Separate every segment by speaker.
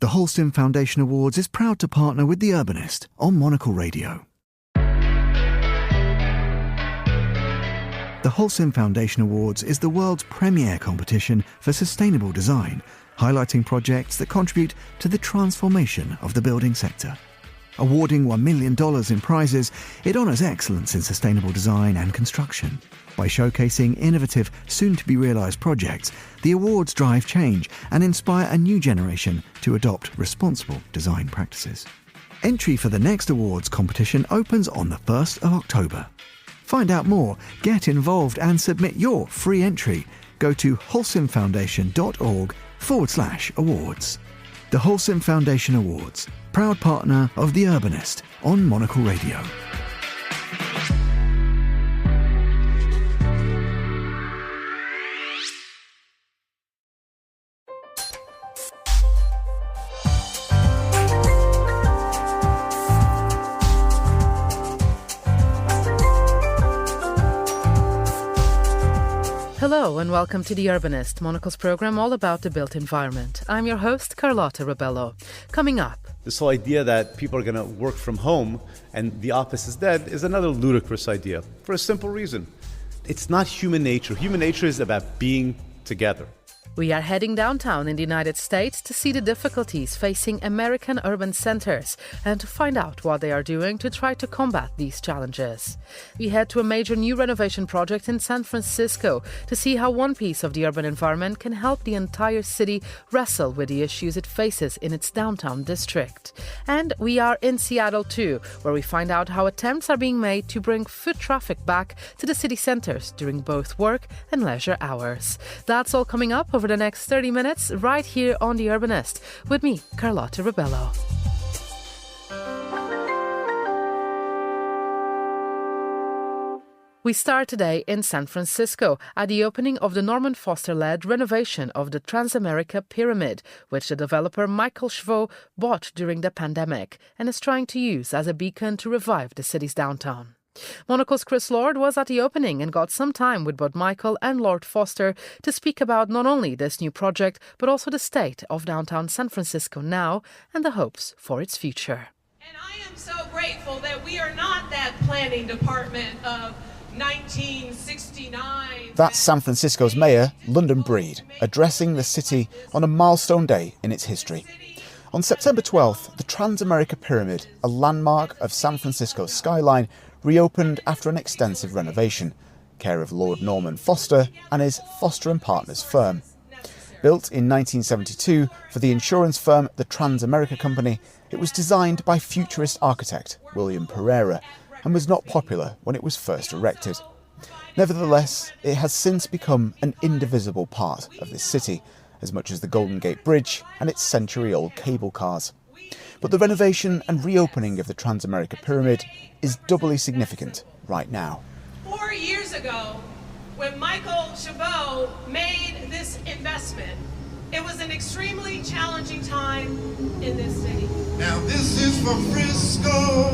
Speaker 1: The Holcim Foundation Awards is proud to partner with The Urbanist on Monocle Radio. The Holcim Foundation Awards is the world's premier competition for sustainable design, highlighting projects that contribute to the transformation of the building sector. Awarding $1 million in prizes, it honours excellence in sustainable design and construction. By showcasing innovative, soon-to-be-realised projects, the awards drive change and inspire a new generation to adopt responsible design practices. Entry for the next awards competition opens on the 1st of October. Find out more, get involved and submit your free entry. Go to holcimfoundation.org/awards. The Holcim Foundation Awards, proud partner of The Urbanist on Monocle Radio.
Speaker 2: Hello and welcome to The Urbanist, Monocle's program all about the built environment. I'm your host, Carlotta Rebello. Coming up,
Speaker 3: this whole idea that people are going to work from home and the office is dead is another ludicrous idea for a simple reason. It's not human nature. Human nature is about being together.
Speaker 2: we are heading downtown in the United States to see the difficulties facing American urban centers and to find out what they are doing to try to combat these challenges. We head to a major new renovation project in San Francisco to see how one piece of the urban environment can help the entire city wrestle with the issues it faces in its downtown district. And we are in Seattle too, where we find out how attempts are being made to bring foot traffic back to the city centers during both work and leisure hours. That's all coming up over the next 30 minutes right here on The Urbanist with me, Carlotta Rebello. We start today in San Francisco at the opening of the Norman Foster-led renovation of the Transamerica Pyramid, which the developer Michael Schvo bought during the pandemic and is trying to use as a beacon to revive the city's downtown. Monocle's Chris Lord was at the opening and got some time with both Michael and Lord Foster to speak about not only this new project, but also the state of downtown San Francisco now and the hopes for its future.
Speaker 4: And I am so grateful that we are not that planning department of 1969.
Speaker 5: That's San Francisco's mayor, London Breed, addressing the city on a milestone day in its history. On September 12th, the Transamerica Pyramid, a landmark of San Francisco's skyline, reopened after an extensive renovation, care of Lord Norman Foster and his Foster & Partners firm. Built in 1972 for the insurance firm the Transamerica Company, it was designed by futurist architect William Pereira and was not popular when it was first erected. Nevertheless, it has since become an indivisible part of this city, as much as the Golden Gate Bridge and its century-old cable cars. But the renovation and reopening of the Transamerica Pyramid is doubly significant right now.
Speaker 4: 4 years ago, when Michael Schvo made this investment, it was an extremely challenging time in this city.
Speaker 6: Now this is for Frisco,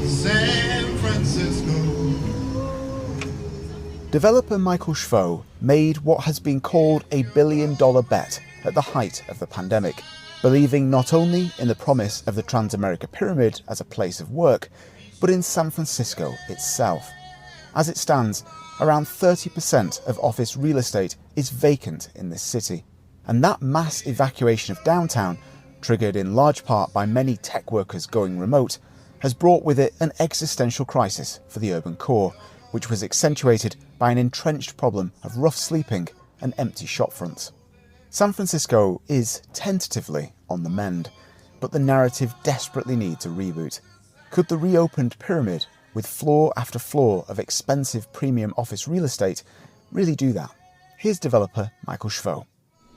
Speaker 6: San Francisco.
Speaker 5: Developer Michael Schvo made what has been called a billion-dollar bet at the height of the pandemic, believing not only in the promise of the Transamerica Pyramid as a place of work, but in San Francisco itself. As it stands, around 30% of office real estate is vacant in this city. And that mass evacuation of downtown, triggered in large part by many tech workers going remote, has brought with it an existential crisis for the urban core, which was accentuated by an entrenched problem of rough sleeping and empty shopfronts. San Francisco is tentatively on the mend, but the narrative desperately needs a reboot. Could the reopened pyramid, with floor after floor of expensive premium office real estate, really do that? Here's developer Michael Schvo.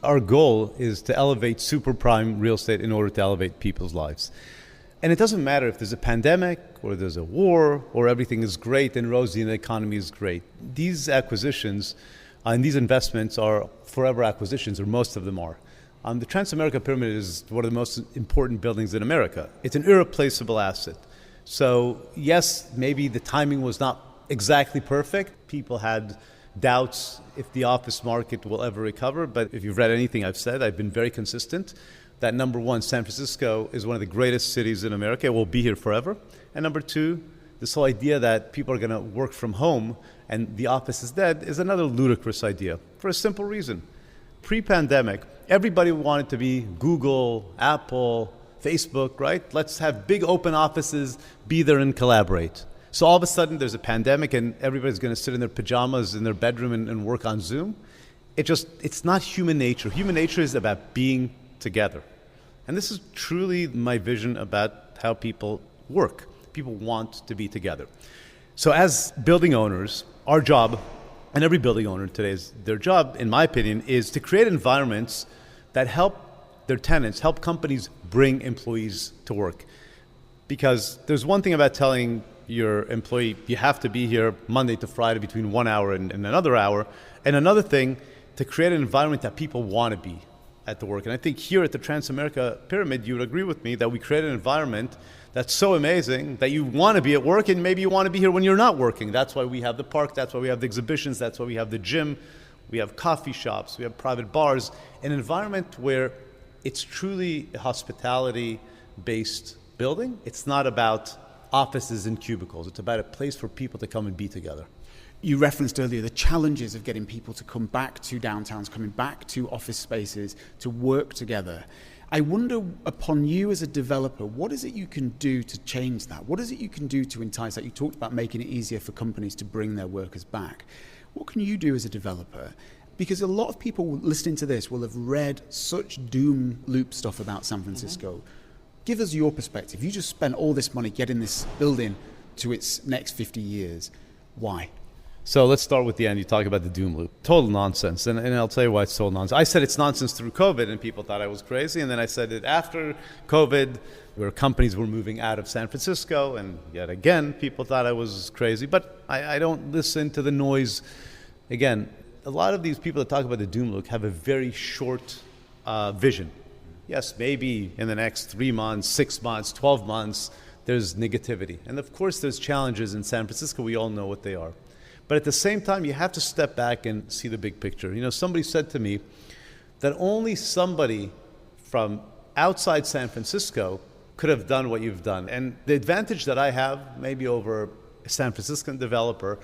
Speaker 3: Our goal is to elevate super prime real estate in order to elevate people's lives. And it doesn't matter if there's a pandemic or there's a war or everything is great and rosy and the economy is great. These acquisitions and these investments are forever acquisitions, or most of them are. The Transamerica Pyramid is one of the most important buildings in America. It's an irreplaceable asset. So yes, maybe the timing was not exactly perfect. People had doubts if the office market will ever recover. But if you've read anything I've said, I've been very consistent that number one, San Francisco is one of the greatest cities in America. It will be here forever. And number two, this whole idea that people are going to work from home and the office is dead is another ludicrous idea for a simple reason. Pre-pandemic, everybody wanted to be Google, Apple, Facebook, right? Let's have big open offices, be there and collaborate. So all of a sudden there's a pandemic and everybody's going to sit in their pajamas in their bedroom and work on Zoom. It's not human nature. Human nature is about being together. And this is truly my vision about how people work. People want to be together. So as building owners, our job, and every building owner today's, their job, in my opinion, is to create environments that help their tenants, help companies bring employees to work. Because there's one thing about telling your employee, you have to be here Monday to Friday between 1 hour and another hour, and another thing, to create an environment that people want to be at the work. And I think here at the Transamerica Pyramid, you would agree with me that we create an environment that's so amazing that you want to be at work and maybe you want to be here when you're not working. That's why we have the park, that's why we have the exhibitions, that's why we have the gym, we have coffee shops, we have private bars, an environment where it's truly a hospitality-based building. It's not about offices and cubicles. It's about a place for people to come and be together.
Speaker 5: You referenced earlier the challenges of getting people to come back to downtowns, coming back to office spaces, to work together. I wonder, upon you as a developer, what is it you can do to change that? What is it you can do to entice that? You talked about making it easier for companies to bring their workers back. What can you do as a developer? Because a lot of people listening to this will have read such doom loop stuff about San Francisco. Mm-hmm. Give us your perspective. You just spent all this money getting this building to its next 50 years. Why?
Speaker 3: So let's start with the end. You talk about the doom loop. Total nonsense. And I'll tell you why it's total nonsense. I said it's nonsense through COVID and people thought I was crazy. And then I said it after COVID, where companies were moving out of San Francisco. And yet again, people thought I was crazy. But I don't listen to the noise. Again, a lot of these people that talk about the doom loop have a very short vision. Yes, maybe in the next 3 months, 6 months, 12 months, there's negativity. And of course, there's challenges in San Francisco. We all know what they are. But at the same time, you have to step back and see the big picture. You know, somebody said to me that only somebody from outside San Francisco could have done what you've done. And the advantage that I have, maybe over a San Franciscan developer,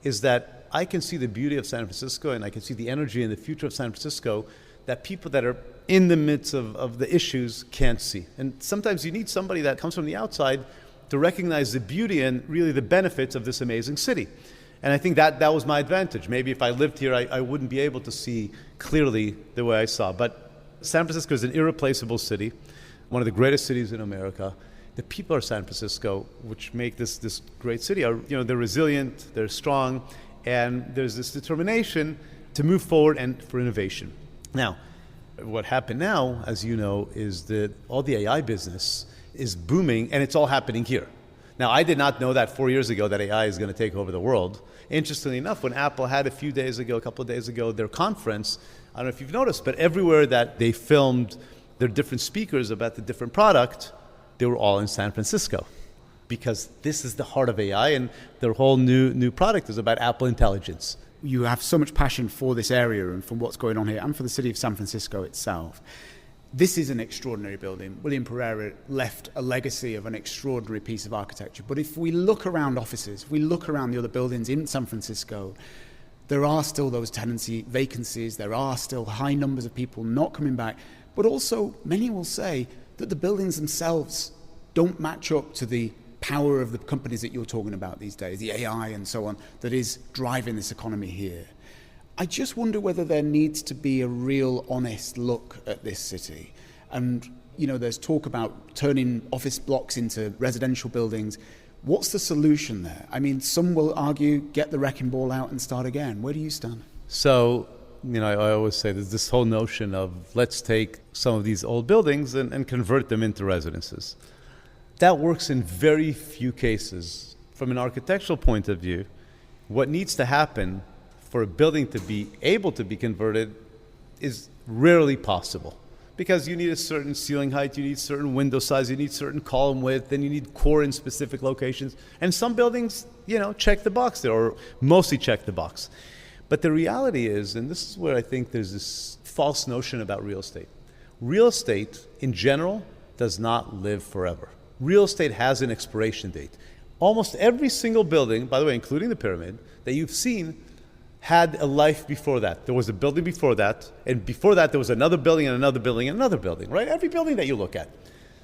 Speaker 3: is that I can see the beauty of San Francisco and I can see the energy and the future of San Francisco that people that are in the midst of the issues can't see. And sometimes you need somebody that comes from the outside to recognize the beauty and really the benefits of this amazing city. And I think that was my advantage. Maybe if I lived here, I wouldn't be able to see clearly the way I saw. But San Francisco is an irreplaceable city, one of the greatest cities in America. The people of San Francisco, which make this great city, are, you know, they're resilient, they're strong, and there's this determination to move forward and for innovation. Now, what happened now, as you know, is that all the AI business is booming, and it's all happening here. Now, I did not know that 4 years ago that AI is going to take over the world. Interestingly enough, when Apple had a couple of days ago, their conference, I don't know if you've noticed, but everywhere that they filmed their different speakers about the different product, they were all in San Francisco. Because this is the heart of AI, and their whole new product is about Apple Intelligence.
Speaker 5: You have so much passion for this area and for what's going on here and for the city of San Francisco itself. This is an extraordinary building. William Pereira left a legacy of an extraordinary piece of architecture. But if we look around offices, if we look around the other buildings in San Francisco, there are still those tenancy vacancies. There are still high numbers of people not coming back. But also, many will say that the buildings themselves don't match up to the power of the companies that you're talking about these days, the AI and so on, that is driving this economy here. I just wonder whether there needs to be a real honest look at this city. And, you know, there's talk about turning office blocks into residential buildings. What's the solution there? I mean, some will argue, get the wrecking ball out and start again. Where do you stand?
Speaker 3: So, you know, I always say there's this whole notion of let's take some of these old buildings and convert them into residences. That works in very few cases. From an architectural point of view, what needs to happen for a building to be able to be converted is rarely possible. Because you need a certain ceiling height, you need certain window size, you need certain column width, then you need core in specific locations. And some buildings, you know, check the box there, or mostly check the box. But the reality is, and this is where I think there's this false notion about real estate. Real estate, in general, does not live forever. Real estate has an expiration date. Almost every single building, by the way, including the pyramid, that you've seen had a life before that. There was a building before that, and before that there was another building and another building and another building, right? Every building that you look at.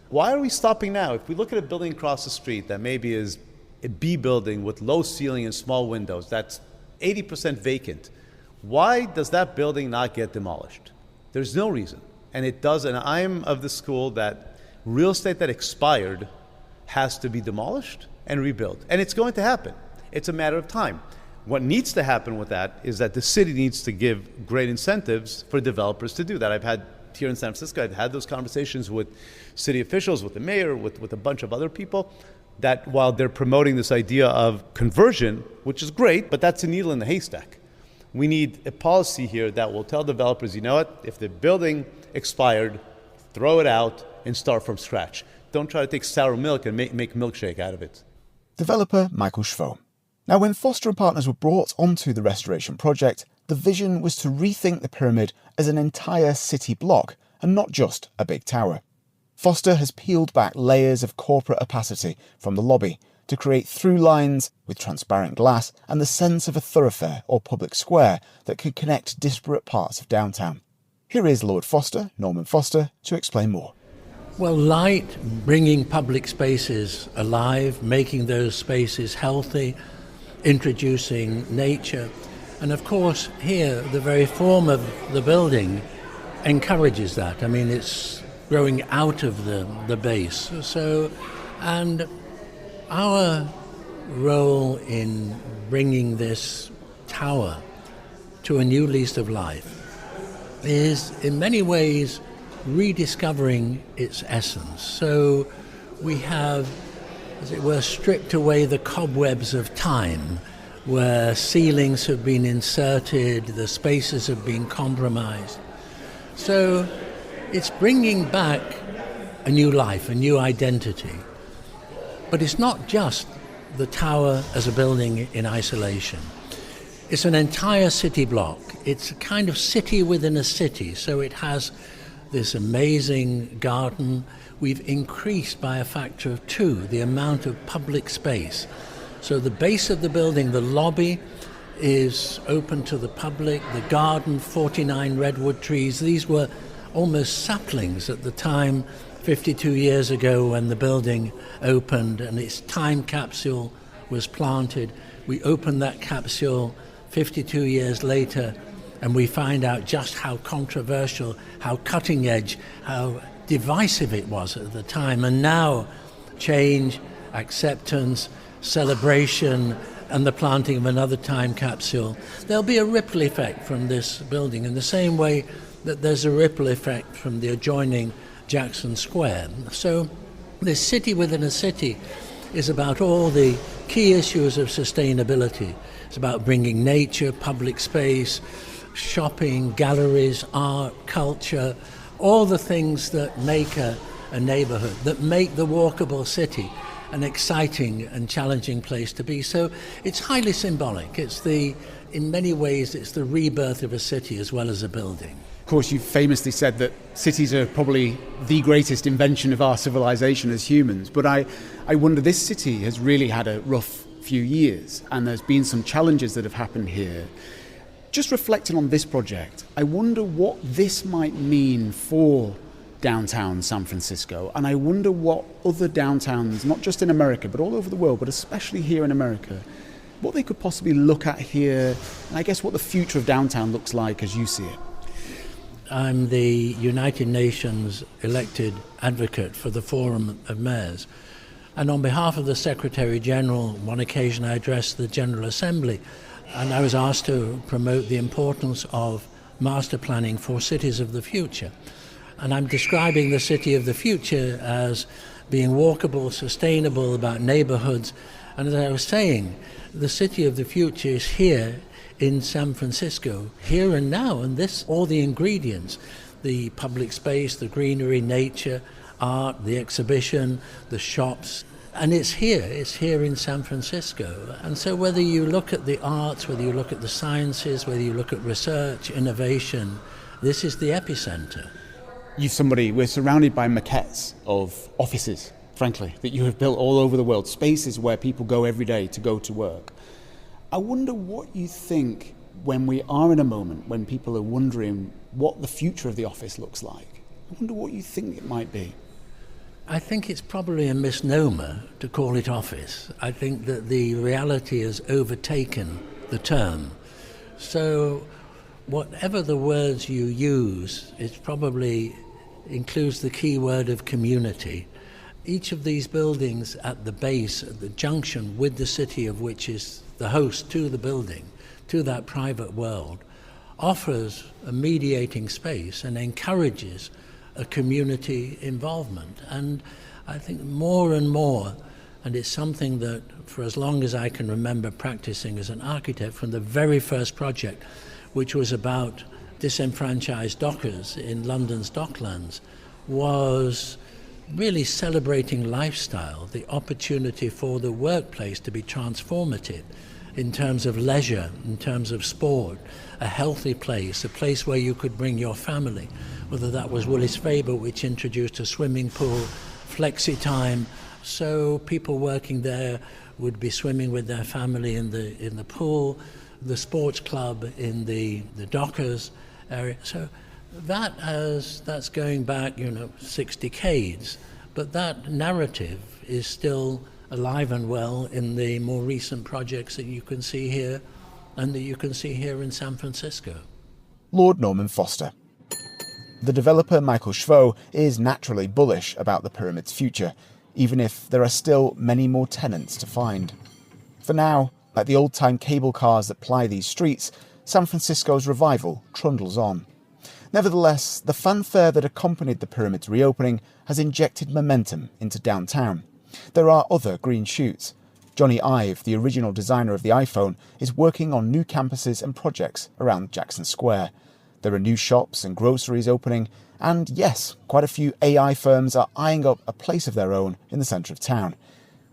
Speaker 3: Why are we stopping now? If we look at a building across the street that maybe is a B building with low ceiling and small windows, that's 80% vacant, why does that building not get demolished? There's no reason. And it does, and I'm of the school that real estate that expired has to be demolished and rebuilt. And it's going to happen. It's a matter of time. What needs to happen with that is that the city needs to give great incentives for developers to do that. I've had here in San Francisco, I've had those conversations with city officials, with the mayor, with a bunch of other people, that while they're promoting this idea of conversion, which is great, but that's a needle in the haystack. We need a policy here that will tell developers, you know what, if the building expired, throw it out and start from scratch. Don't try to take sour milk and make milkshake out of it.
Speaker 5: Developer Michael Schvo. Now, when Foster and Partners were brought onto the restoration project, the vision was to rethink the pyramid as an entire city block and not just a big tower. Foster has peeled back layers of corporate opacity from the lobby to create through lines with transparent glass and the sense of a thoroughfare or public square that could connect disparate parts of downtown. Here is Lord Foster, Norman Foster, to explain more.
Speaker 7: Well, light, bringing public spaces alive, making those spaces healthy, introducing nature. And of course, here, the very form of the building encourages that. I mean, it's growing out of the base. So, and our role in bringing this tower to a new lease of life is in many ways rediscovering its essence. So we have, as it were, stripped away the cobwebs of time, where ceilings have been inserted, the spaces have been compromised. So it's bringing back a new life, a new identity. But it's not just the tower as a building in isolation. It's an entire city block. It's a kind of city within a city. So it has this amazing garden. We've increased by a factor of 2 the amount of public space. So the base of the building, the lobby, is open to the public. The garden, 49 redwood trees. These were almost saplings at the time, 52 years ago, when the building opened and its time capsule was planted. We opened that capsule 52 years later, and we find out just how controversial, how cutting edge, how divisive it was at the time. And now change, acceptance, celebration, and the planting of another time capsule. There'll be a ripple effect from this building in the same way that there's a ripple effect from the adjoining Jackson Square. So this city within a city is about all the key issues of sustainability. It's about bringing nature, public space, shopping, galleries, art, culture, all the things that make a neighborhood, that make the walkable city an exciting and challenging place to be. So it's highly symbolic. In many ways, it's the rebirth of a city as well as a building.
Speaker 8: Of course, you've famously said that cities are probably the greatest invention of our civilization as humans, but I wonder, this city has really had a rough few years, and there's been some challenges that have happened here. Just reflecting on this project, I wonder what this might mean for downtown San Francisco, and I wonder what other downtowns, not just in America, but all over the world, but especially here in America, what they could possibly look at here, and I guess what the future of downtown looks like as you see it.
Speaker 7: I'm the United Nations elected advocate for the Forum of Mayors. And on behalf of the Secretary General, one occasion I addressed the General Assembly, and I was asked to promote the importance of master planning for cities of the future. And I'm describing the city of the future as being walkable, sustainable, about neighborhoods. And as I was saying, the city of the future is here in San Francisco, here and now, and this, all the ingredients, the public space, the greenery, nature, art, the exhibition, the shops, And it's here in San Francisco. And so whether you look at the arts, whether you look at the sciences, whether you look at research, innovation, this is the epicenter.
Speaker 8: We're surrounded by maquettes of offices, frankly, that you have built all over the world, spaces where people go every day to go to work. I wonder what you think when we are in a moment when people are wondering what the future of the office looks like. I wonder what you think it might be.
Speaker 7: I think it's probably a misnomer to call it office. I think that the reality has overtaken the term. So whatever the words you use, it probably includes the key word of community. Each of these buildings at the base, at the junction with the city of which is the host to the building, to that private world, offers a mediating space and encourages a community involvement. And I think more and more, and it's something that for as long as I can remember practicing as an architect, from the very first project, which was about disenfranchised dockers in London's Docklands, was really celebrating lifestyle, the opportunity for the workplace to be transformative in terms of leisure, in terms of sport, a healthy place, a place where you could bring your family, whether that was Willis Faber, which introduced a swimming pool, flexi time, so people working there would be swimming with their family in the pool, the sports club in the dockers area. So that's going back, 6 decades, but that narrative is still alive and well in the more recent projects that you can see here and that you can see here in San Francisco.
Speaker 5: Lord Norman Foster. The developer Michael Schvo is naturally bullish about the pyramid's future, even if there are still many more tenants to find. For now, like the old-time cable cars that ply these streets, San Francisco's revival trundles on. Nevertheless, the fanfare that accompanied the pyramid's reopening has injected momentum into downtown. There are other green shoots. Johnny Ive, the original designer of the iPhone, is working on new campuses and projects around Jackson Square. There are new shops and groceries opening, and yes, quite a few AI firms are eyeing up a place of their own in the centre of town.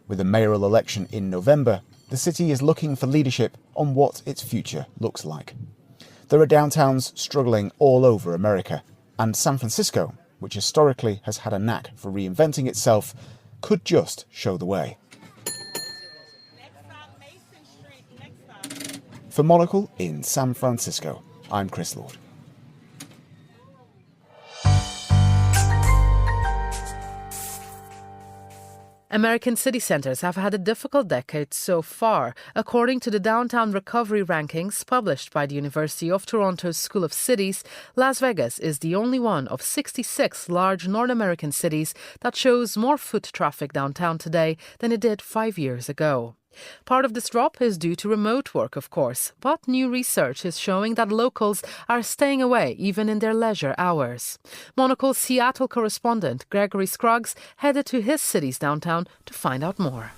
Speaker 5: With a mayoral election in November, the city is looking for leadership on what its future looks like. There are downtowns struggling all over America, and San Francisco, which historically has had a knack for reinventing itself, could just show the way. For Monocle in San Francisco, I'm Chris Lord.
Speaker 2: American city centres have had a difficult decade so far. According to the Downtown Recovery Rankings published by the University of Toronto's School of Cities, Las Vegas is the only one of 66 large North American cities that shows more foot traffic downtown today than it did 5 years ago. Part of this drop is due to remote work, of course, but new research is showing that locals are staying away even in their leisure hours. Monocle's Seattle correspondent Gregory Scruggs headed to his city's downtown to find out more.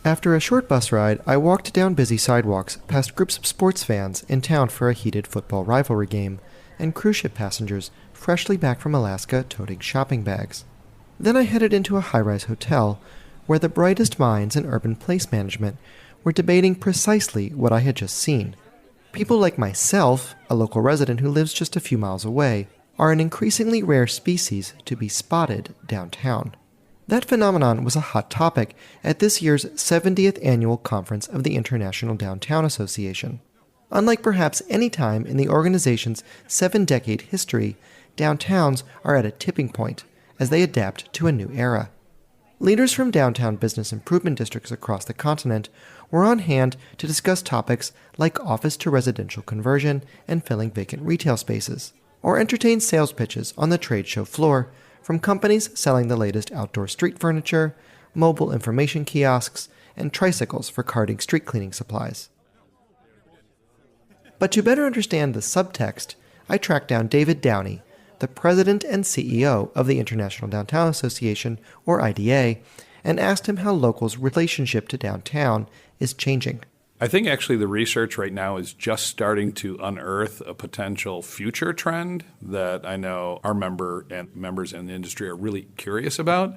Speaker 9: After a short bus ride, I walked down busy sidewalks past groups of sports fans in town for a heated football rivalry game, and cruise ship passengers freshly back from Alaska toting shopping bags. Then I headed into a high-rise hotel where the brightest minds in urban place management were debating precisely what I had just seen. People like myself, a local resident who lives just a few miles away, are an increasingly rare species to be spotted downtown. That phenomenon was a hot topic at this year's 70th annual conference of the International Downtown Association. Unlike perhaps any time in the organization's 7-decade history, downtowns are at a tipping point as they adapt to a new era. Leaders from downtown business improvement districts across the continent were on hand to discuss topics like office-to-residential conversion and filling vacant retail spaces, or entertain sales pitches on the trade show floor from companies selling the latest outdoor street furniture, mobile information kiosks, and tricycles for carting street cleaning supplies. But to better understand the subtext, I tracked down David Downey, the president and CEO of the International Downtown Association, or IDA, and asked him how locals' relationship to downtown is changing.
Speaker 10: I think actually the research right now is just starting to unearth a potential future trend that I know our members in the industry are really curious about.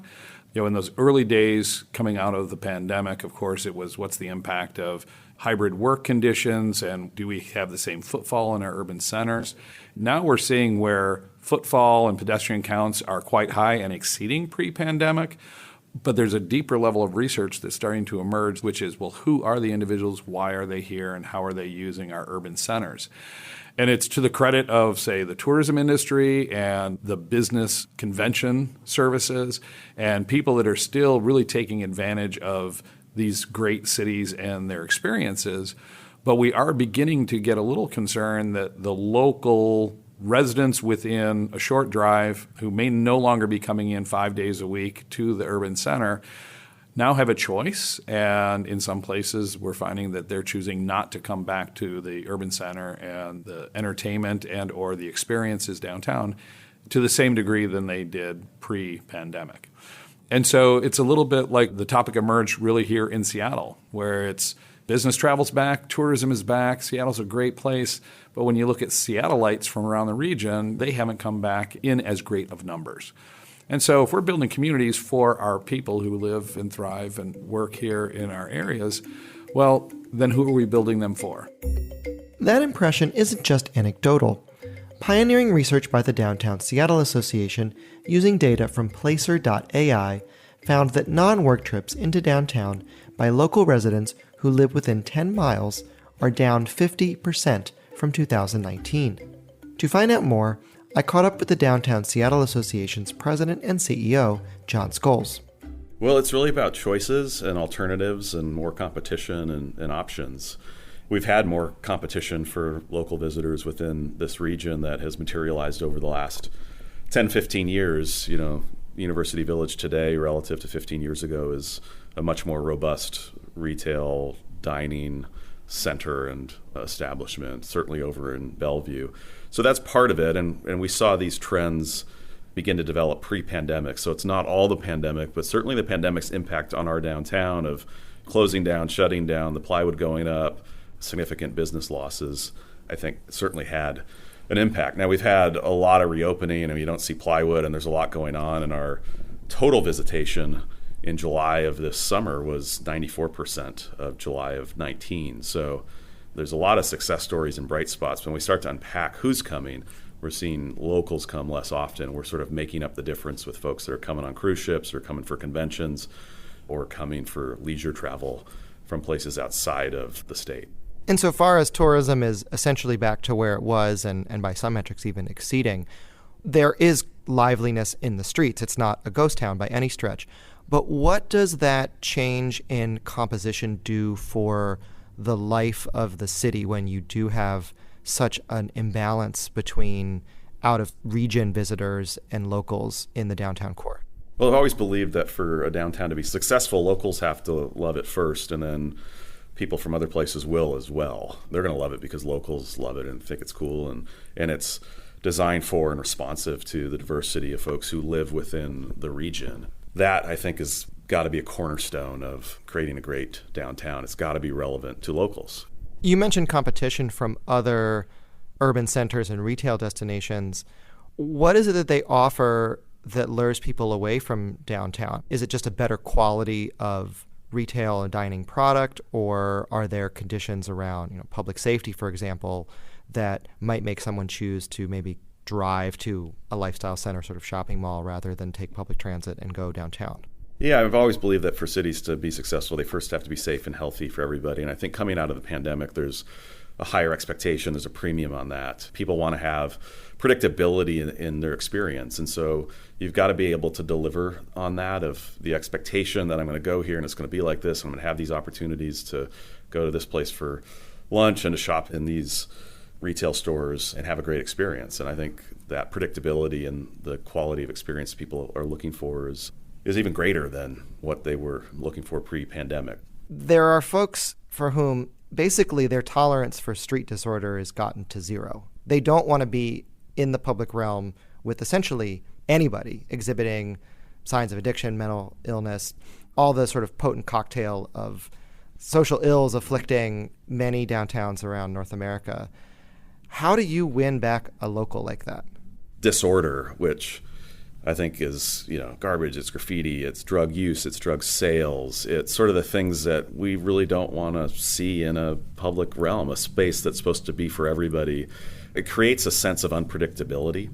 Speaker 10: In those early days coming out of the pandemic, of course, it was what's the impact of hybrid work conditions and do we have the same footfall in our urban centers? Now we're seeing where footfall and pedestrian counts are quite high and exceeding pre-pandemic. But there's a deeper level of research that's starting to emerge, which is, well, who are the individuals, why are they here, and how are they using our urban centers? And it's to the credit of, say, the tourism industry and the business convention services and people that are still really taking advantage of these great cities and their experiences. But we are beginning to get a little concerned that the local residents within a short drive who may no longer be coming in 5 days a week to the urban center now have a choice. And in some places, we're finding that they're choosing not to come back to the urban center and the entertainment and or the experiences downtown to the same degree than they did pre-pandemic. And so it's a little bit like the topic emerged really here in Seattle, where it's business travel's back, tourism is back, Seattle's a great place. But when you look at Seattleites from around the region, they haven't come back in as great of numbers. And so if we're building communities for our people who live and thrive and work here in our areas, well, then who are we building them for?
Speaker 9: That impression isn't just anecdotal. Pioneering research by the Downtown Seattle Association using data from Placer.ai found that non-work trips into downtown by local residents who live within 10 miles are down 50% from 2019. To find out more, I caught up with the Downtown Seattle Association's president and CEO, John Scholes.
Speaker 11: Well, it's really about choices and alternatives and more competition and options. We've had more competition for local visitors within this region that has materialized over the last 10, 15 years. University Village today relative to 15 years ago is a much more robust retail, dining center and establishment, certainly over in Bellevue. So that's part of it, and we saw these trends begin to develop pre-pandemic. So it's not all the pandemic, but certainly the pandemic's impact on our downtown of closing down, shutting down, the plywood going up, significant business losses, I think certainly had an impact. Now we've had a lot of reopening and you don't see plywood and there's a lot going on, and our total visitation in July of this summer was 94% of July of 19. So there's a lot of success stories and bright spots. When we start to unpack who's coming, we're seeing locals come less often. We're sort of making up the difference with folks that are coming on cruise ships or coming for conventions or coming for leisure travel from places outside of the state.
Speaker 9: Insofar as tourism is essentially back to where it was, and by some metrics even exceeding, there is liveliness in the streets. It's not a ghost town by any stretch. But what does that change in composition do for the life of the city when you do have such an imbalance between out-of-region visitors and locals in the downtown core?
Speaker 11: Well, I've always believed that for a downtown to be successful, locals have to love it first, and then people from other places will as well. They're going to love it because locals love it and think it's cool, and it's designed for and responsive to the diversity of folks who live within the region. That, I think, has got to be a cornerstone of creating a great downtown. It's got to be relevant to locals.
Speaker 9: You mentioned competition from other urban centers and retail destinations. What is it that they offer that lures people away from downtown? Is it just a better quality of retail and dining product, or are there conditions around, public safety, for example, that might make someone choose to maybe drive to a lifestyle center sort of shopping mall rather than take public transit and go downtown?
Speaker 11: Yeah, I've always believed that for cities to be successful, they first have to be safe and healthy for everybody. And I think coming out of the pandemic, there's a higher expectation, there's a premium on that. People want to have predictability in their experience. And so you've got to be able to deliver on that, of the expectation that I'm going to go here and it's going to be like this. I'm going to have these opportunities to go to this place for lunch and to shop in these retail stores and have a great experience. And I think that predictability and the quality of experience people are looking for is even greater than what they were looking for pre-pandemic.
Speaker 9: There are folks for whom basically their tolerance for street disorder is gotten to zero. They don't want to be in the public realm with essentially anybody exhibiting signs of addiction, mental illness, all the sort of potent cocktail of social ills afflicting many downtowns around North America. How do you win back a local like that?
Speaker 11: Disorder, which I think is, garbage, it's graffiti, it's drug use, it's drug sales. It's sort of the things that we really don't want to see in a public realm, a space that's supposed to be for everybody. It creates a sense of unpredictability,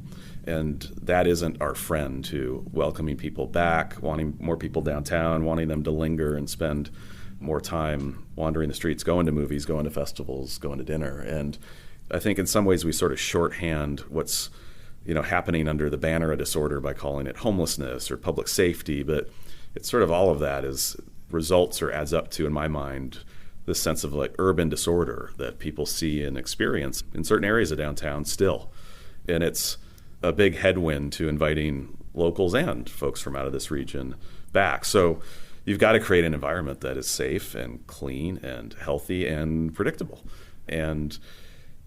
Speaker 11: and that isn't our friend to welcoming people back, wanting more people downtown, wanting them to linger and spend more time wandering the streets, going to movies, going to festivals, going to dinner. And I think in some ways we sort of shorthand what's happening under the banner of disorder by calling it homelessness or public safety, but it's sort of all of that is results or adds up to, in my mind, this sense of like urban disorder that people see and experience in certain areas of downtown still. And it's a big headwind to inviting locals and folks from out of this region back. So you've got to create an environment that is safe and clean and healthy and predictable. And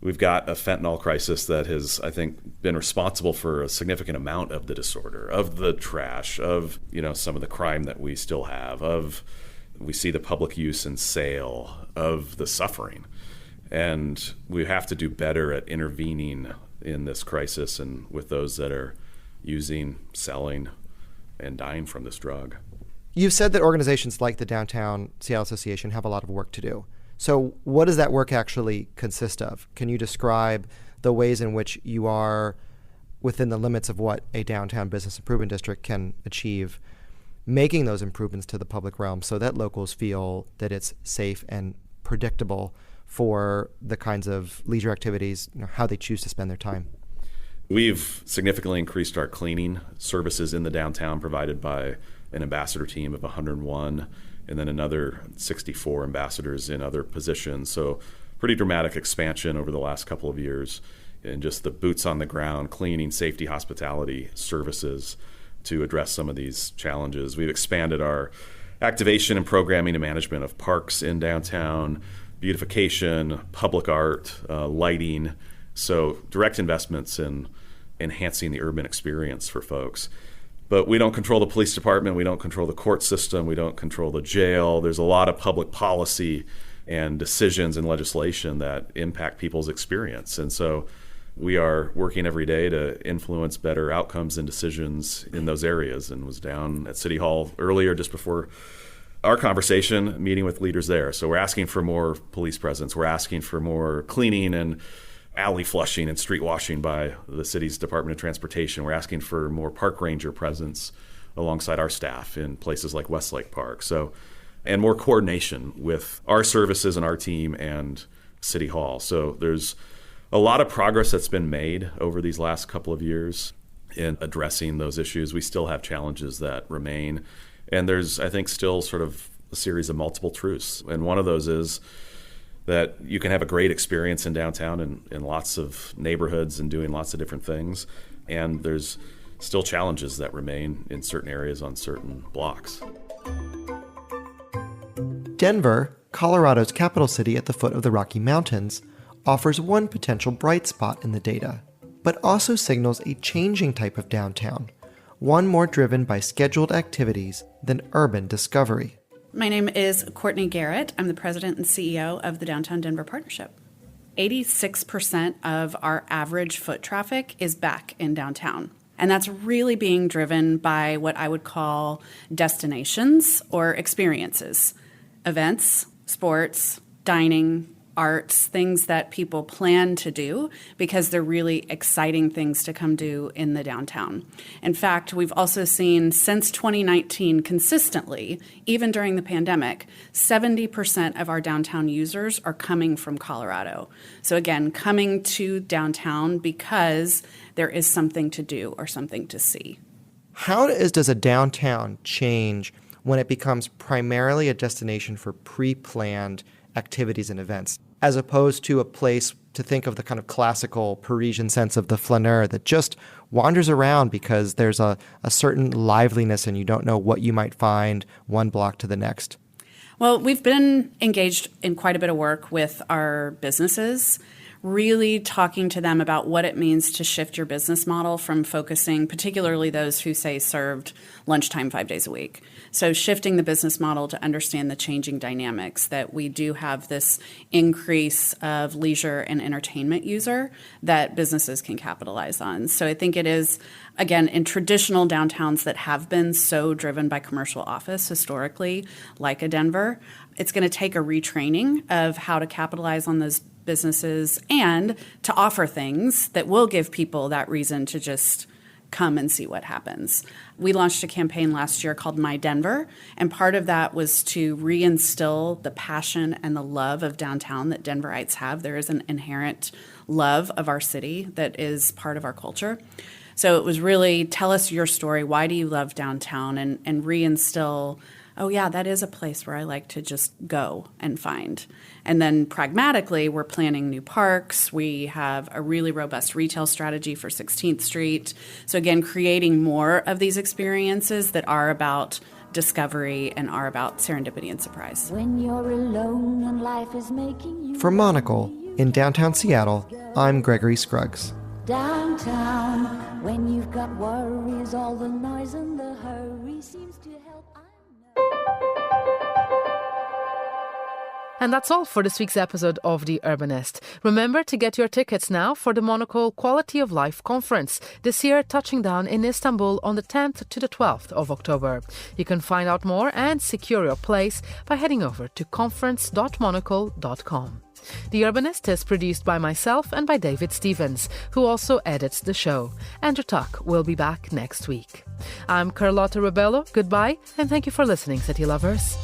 Speaker 11: we've got a fentanyl crisis that has, I think, been responsible for a significant amount of the disorder, of the trash, of, some of the crime that we still have, we see the public use and sale, of the suffering. And we have to do better at intervening in this crisis and with those that are using, selling, and dying from this drug.
Speaker 9: You've said that organizations like the Downtown Seattle Association have a lot of work to do. So what does that work actually consist of? Can you describe the ways in which you are, within the limits of what a downtown business improvement district can achieve, making those improvements to the public realm so that locals feel that it's safe and predictable for the kinds of leisure activities, how they choose to spend their time?
Speaker 11: We've significantly increased our cleaning services in the downtown provided by an ambassador team of 101 and then another 64 ambassadors in other positions. So pretty dramatic expansion over the last couple of years in just the boots on the ground, cleaning, safety, hospitality services to address some of these challenges. We've expanded our activation and programming and management of parks in downtown, beautification, public art, lighting. So direct investments in enhancing the urban experience for folks. But we don't control the police department, we don't control the court system, we don't control the jail. There's a lot of public policy and decisions and legislation that impact people's experience. And so we are working every day to influence better outcomes and decisions in those areas, and was down at City Hall earlier just before our conversation, meeting with leaders there. So we're asking for more police presence. We're asking for more cleaning and alley flushing and street washing by the city's Department of Transportation. We're asking for more park ranger presence alongside our staff in places like Westlake Park. So, and more coordination with our services and our team and City Hall. So there's a lot of progress that's been made over these last couple of years in addressing those issues. We still have challenges that remain. And there's, I think, still sort of a series of multiple truths. And one of those is that you can have a great experience in downtown in lots of neighborhoods and doing lots of different things. And there's still challenges that remain in certain areas on certain blocks.
Speaker 9: Denver, Colorado's capital city at the foot of the Rocky Mountains, offers one potential bright spot in the data, but also signals a changing type of downtown, one more driven by scheduled activities than urban discovery.
Speaker 12: My name is Courtney Garrett. I'm the president and CEO of the Downtown Denver Partnership. 86% of our average foot traffic is back in downtown. And that's really being driven by what I would call destinations or experiences. Events, sports, dining, arts, things that people plan to do because they're really exciting things to come do in the downtown. In fact, we've also seen since 2019 consistently, even during the pandemic, 70% of our downtown users are coming from Colorado. So again, coming to downtown because there is something to do or something to see.
Speaker 9: How does a downtown change when it becomes primarily a destination for pre-planned activities and events, as opposed to a place to think of the kind of classical Parisian sense of the flaneur that just wanders around because there's a certain liveliness and you don't know what you might find one block to the next?
Speaker 12: Well, we've been engaged in quite a bit of work with our businesses, really talking to them about what it means to shift your business model from focusing, particularly those who say served lunchtime 5 days a week. So shifting the business model to understand the changing dynamics, that we do have this increase of leisure and entertainment user that businesses can capitalize on. So I think it is, again, in traditional downtowns that have been so driven by commercial office historically, like a Denver, it's going to take a retraining of how to capitalize on those businesses and to offer things that will give people that reason to just come and see what happens. We launched a campaign last year called My Denver, and part of that was to reinstill the passion and the love of downtown that Denverites have. There is an inherent love of our city that is part of our culture. So it was really, tell us your story. Why do you love downtown? And reinstill, oh yeah, that is a place where I like to just go and find. And then pragmatically, we're planning new parks. We have a really robust retail strategy for 16th Street. So again, creating more of these experiences that are about discovery and are about serendipity and surprise.
Speaker 13: When you're alone and life is making you
Speaker 9: From Monocle in downtown Seattle, I'm Gregory Scruggs.
Speaker 13: downtown, when you've got worries, all the noise and the hurry seems to help.
Speaker 2: And that's all for this week's episode of The Urbanist. Remember to get your tickets now for the Monocle Quality of Life Conference, this year touching down in Istanbul on the 10th to the 12th of October. You can find out more and secure your place by heading over to conference.monocle.com. The Urbanist is produced by myself and by David Stevens, who also edits the show. Andrew Tuck will be back next week. I'm Carlotta Rebello. Goodbye, and thank you for listening, City Lovers.